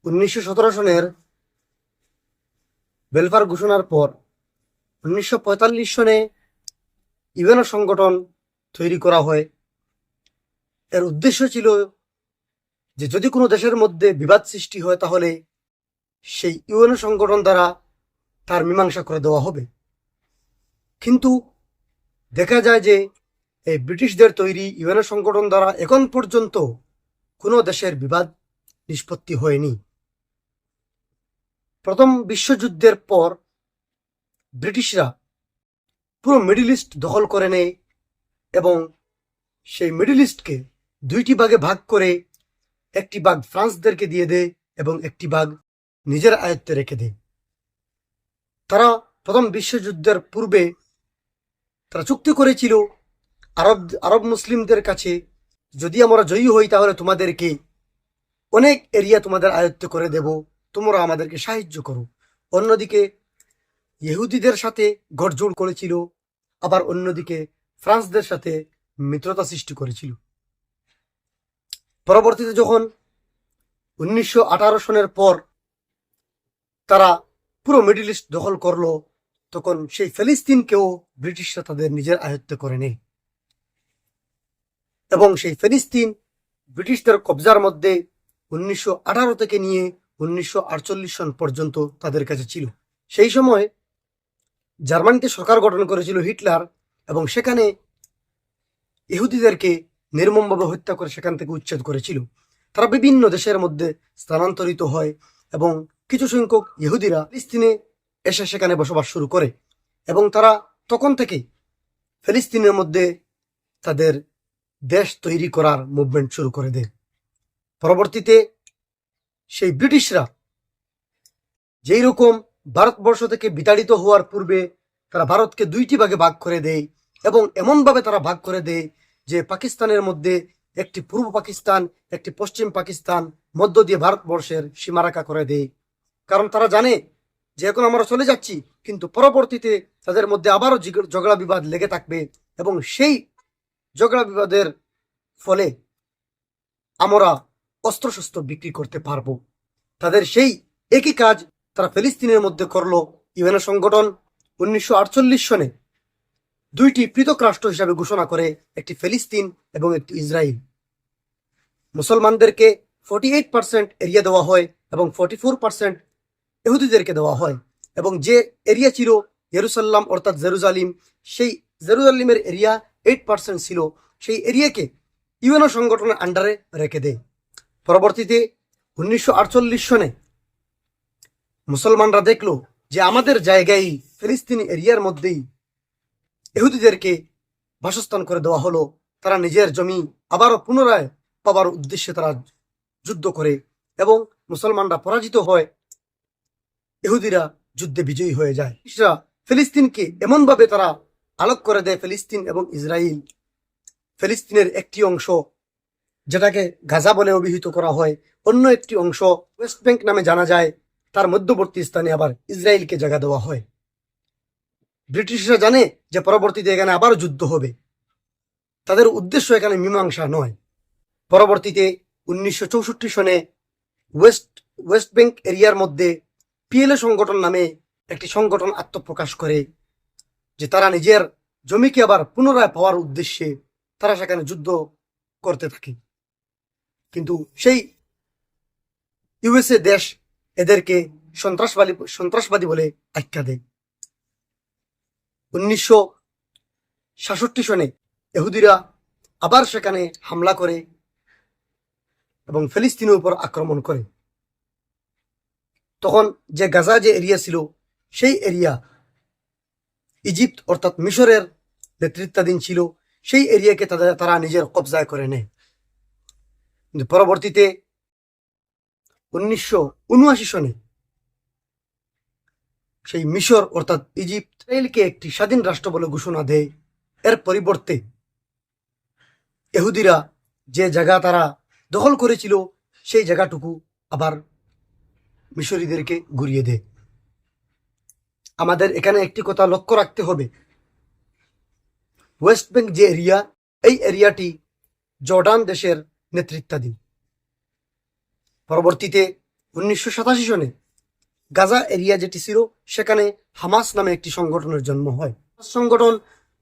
1917 সনের বেলফার ঘোষণার পর 1945 সনে ইউএনও সংগঠন তৈরি করা হয়। এর উদ্দেশ্য ছিল যে যদি কোনো দেশের মধ্যে বিবাদ সৃষ্টি হয় তাহলে সেই ইউএনও সংগঠন দ্বারা তার মীমাংসা করে দেওয়া হবে। কিন্তু দেখা যায় যে এই ব্রিটিশদের তৈরি ইউএনও সংগঠন দ্বারা এখন পর্যন্ত কোনো দেশের বিবাদ নিষ্পত্তি হয়নি। প্রথম বিশ্বযুদ্ধের পর ব্রিটিশরা পুরো মিডল ইস্ট দখল করে নেয় এবং সেই মিডল ইস্টকে দুইটি ভাগে ভাগ করে একটি ভাগ ফ্রান্সদেরকে দিয়ে দেয় এবং একটি ভাগ নিজের আয়ত্তে রেখে দেয়। তারা প্রথম বিশ্বযুদ্ধের পূর্বে তারা চুক্তি করেছিল আরব মুসলিমদের কাছে, যদি আমরা জয়ী হই তাহলে তোমাদেরকে অনেক এরিয়া তোমাদের আয়ত্তে করে দেব, তোমরা আমাদেরকে সাহায্য করো। অন্যদিকে ইহুদিদের সাথে গঠজোড় করেছিল, আবার অন্যদিকে ফ্রান্সদের সাথে মিত্রতা সৃষ্টি করেছিল। পরবর্তীতে যখন 1918 সনের পর তারা পুরো মিডল ইস্ট দখল করলো, তখন সেই ফিলিস্তিনকেও ব্রিটিশরা তাদের নিজের আয়ত্তে করে নেয় এবং সেই ফিলিস্তিন ব্রিটিশদের কবজার মধ্যে 1918 থেকে নিয়ে 1948 সন পর্যন্ত তাদের কাছে ছিল। সেই সময় জার্মানিতে সরকার গঠন করেছিল হিটলার এবং সেখানে ইহুদিদেরকে নির্মমভাবে হত্যা করে সেখান থেকে উচ্ছেদ করেছিল। তারা বিভিন্ন দেশের মধ্যে স্থানান্তরিত হয় এবং কিছু সংখ্যক ইহুদিরা ফিলিস্তিনে এসে সেখানে বসবাস শুরু করে এবং তারা তখন থেকে ফিলিস্তিনের মধ্যে তাদের দেশ তৈরি করার মুভমেন্ট শুরু করে দেয়। পরবর্তীতে সেই ব্রিটিশরা যেই রকম ভারতবর্ষ থেকে বিতাড়িত হওয়ার পূর্বে তারা ভারতকে দুইটি ভাগে ভাগ করে দেয় এবং এমনভাবে তারা ভাগ করে দেয় যে পাকিস্তানের মধ্যে একটি পূর্ব পাকিস্তান, একটি পশ্চিম পাকিস্তান মধ্য দিয়ে ভারতবর্ষের সীমারেখা করে দেয়। কারণ তারা জানে যে এখন আমরা চলে যাচ্ছি, কিন্তু পরবর্তীতে তাদের মধ্যে আবারও ঝগড়া বিবাদ লেগে থাকবে এবং সেই ঝগড়া বিবাদের ফলে আমরা অস্ত্রশস্ত্র বিক্রি করতে পারবো। তাদের সেই একই কাজ তারা ফিলিস্তিনের মধ্যে করলো। ইউএনও সংগঠন 1948 সনে দুইটি পৃথক রাষ্ট্র হিসাবে ঘোষণা করে, একটি ফিলিস্তিন এবং একটি ইসরায়েল। মুসলমানদেরকে 48% এরিয়া দেওয়া হয় এবং 44% ইহুদিদেরকে দেওয়া হয় এবং যে এরিয়া ছিল ইয়েরুসালাম অর্থাৎ জেরুজালিম, সেই জেরুজালিমের এরিয়া 8% ছিল, সেই এরিয়াকে ইউএনও সংগঠনের আন্ডারে রেখে দেয়। পরবর্তীতে 1948 সনে মুসলমানরা দেখলো যে আমাদের জায়গায় ফিলিস্তিনি এরিয়ার মধ্যেই ইহুদিদেরকে বাসস্থান করে দেওয়া হলো। তারা নিজের জমি আবারও পুনরায় পাবার উদ্দেশ্যে তারা যুদ্ধ করে এবং মুসলমানরা পরাজিত হয়, ইহুদিরা যুদ্ধে বিজয়ী হয়ে যায়। ফিলিস্তিনকে এমনভাবে তারা আলোক করে দেয়, ফিলিস্তিন এবং ইসরায়েল ফিলিস্তিনের একটি অংশ যেটাকে গাজা বলে অভিহিত করা হয়, অন্য একটি অংশ ওয়েস্ট ব্যাংক নামে জানা যায়, তার মধ্যবর্তী স্থানে আবার ইসরায়েলকে জায়গা দেওয়া হয়। ব্রিটিশরা জানে যে পরবর্তীতে এখানে আবারও যুদ্ধ হবে, তাদের উদ্দেশ্য এখানে মীমাংসা নয়। পরবর্তীতে 1964 সনে ওয়েস্ট ব্যাংক এরিয়ার মধ্যে পিএলএ সংগঠন নামে একটি সংগঠন আত্মপ্রকাশ করে যে তারা নিজের জমিকে আবার পুনরায় পাওয়ার উদ্দেশ্যে তারা সেখানে যুদ্ধ করতে থাকে। কিন্তু সেই ইউএসএ দেশ এদেরকে সন্ত্রাসবাদী বলে আখ্যা দেয়। 1966 সনে ইহুদিরা আবার সেখানে হামলা করে এবং ফিলিস্তিনের উপর আক্রমণ করে। তখন যে গাজা যে এরিয়া ছিল সেই এরিয়া ইজিপ্ট অর্থাৎ মিশরের নেতৃত্বাধীন ছিল, সেই এরিয়াকে তারা নিজের কবজায় করে নেয়। কিন্তু পরবর্তীতে 1979 সনে সেই মিশর অর্থাৎ ইজিপ্ট ইসরায়েলকে একটি স্বাধীন রাষ্ট্র বলে ঘোষণা দেয়। এর পরিবর্তে ইহুদিরা যে জায়গা তারা দখল করেছিল সেই জায়গাটুকু আবার মিশরীদেরকে ঘুরিয়ে দেয়। আমাদের এখানে একটি কথা লক্ষ্য রাখতে হবে, ওয়েস্ট ব্যাংক যে এরিয়া, এই এরিয়াটি জর্ডান দেশের নেতৃত্বাধীন। পরবর্তীতে 1987 সনে গাজা এরিয়া যেটি ছিল সেখানে হামাস নামে একটি সংগঠনের জন্ম হয়। সংগঠন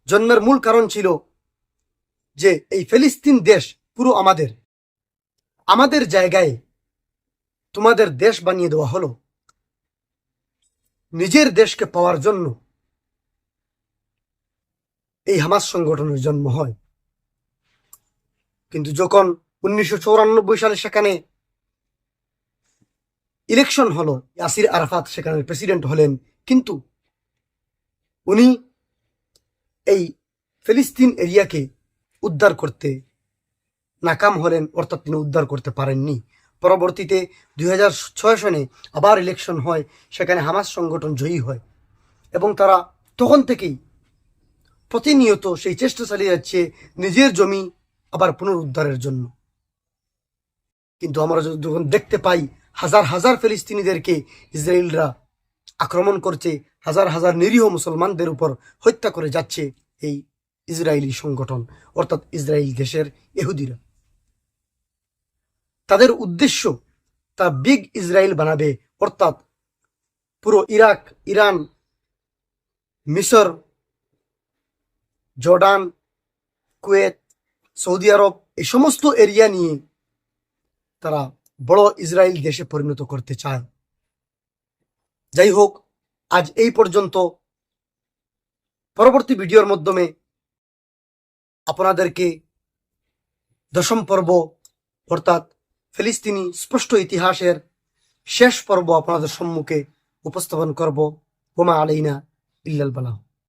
জন্মের মূল কারণ ছিল যে এই ফিলিস্তিন দেশ পুরো আমাদের জায়গায় তোমাদের দেশ বানিয়ে দেওয়া হলো। নিজের দেশকে পাওয়ার জন্য এই হামাস সংগঠনের জন্ম হয়। কিন্তু যখন 1994 সালে সেখানে ইলেকশন হলো, ইয়াসির আরাফাত সেখানে প্রেসিডেন্ট হলেন, কিন্তু উনি এই ফিলিস্তিন এরিয়াকে উদ্ধার করতে নাকাম হলেন, অর্থাৎ তিনি উদ্ধার করতে পারেননি। পরবর্তীতে 2006 সনে আবার ইলেকশন হয়, সেখানে হামাস সংগঠন জয়ী হয় এবং তারা তখন থেকেই প্রতিনিয়ত সেই চেষ্টা চালিয়ে যাচ্ছে নিজের জমি আবার পুনরুদ্ধারের জন্য। কিন্তু আমরা যখন দেখতে পাই হাজার হাজার ফিলিস্তিনিদেরকে ইসরায়েলরা আক্রমণ করছে, হাজার হাজার নিরীহ মুসলমানদের উপর হত্যা করে যাচ্ছে এই ইসরায়েলি সংগঠন, অর্থাৎ ইসরায়েল দেশের ইহুদিরা। তাদের উদ্দেশ্য তা বিগ ইসরায়েল বানাবে, অর্থাৎ পুরো ইরাক, ইরান, মিশর, জর্ডান, কুয়েত, সৌদি আরব, এই সমস্ত এরিয়া নিয়ে তারা বড় ইসরায়েল দেশে পরিণত করতে চায়। যাই হোক, আজ এই পর্যন্ত। পরবর্তী ভিডিওর মাধ্যমে আপনাদেরকে 10ম পর্ব অর্থাৎ ফিলিস্তিনি স্পষ্ট ইতিহাসের শেষ পর্ব আপনাদের সম্মুখে উপস্থাপন করব। ওমা আলাইনা ইল্লাল বালাগ।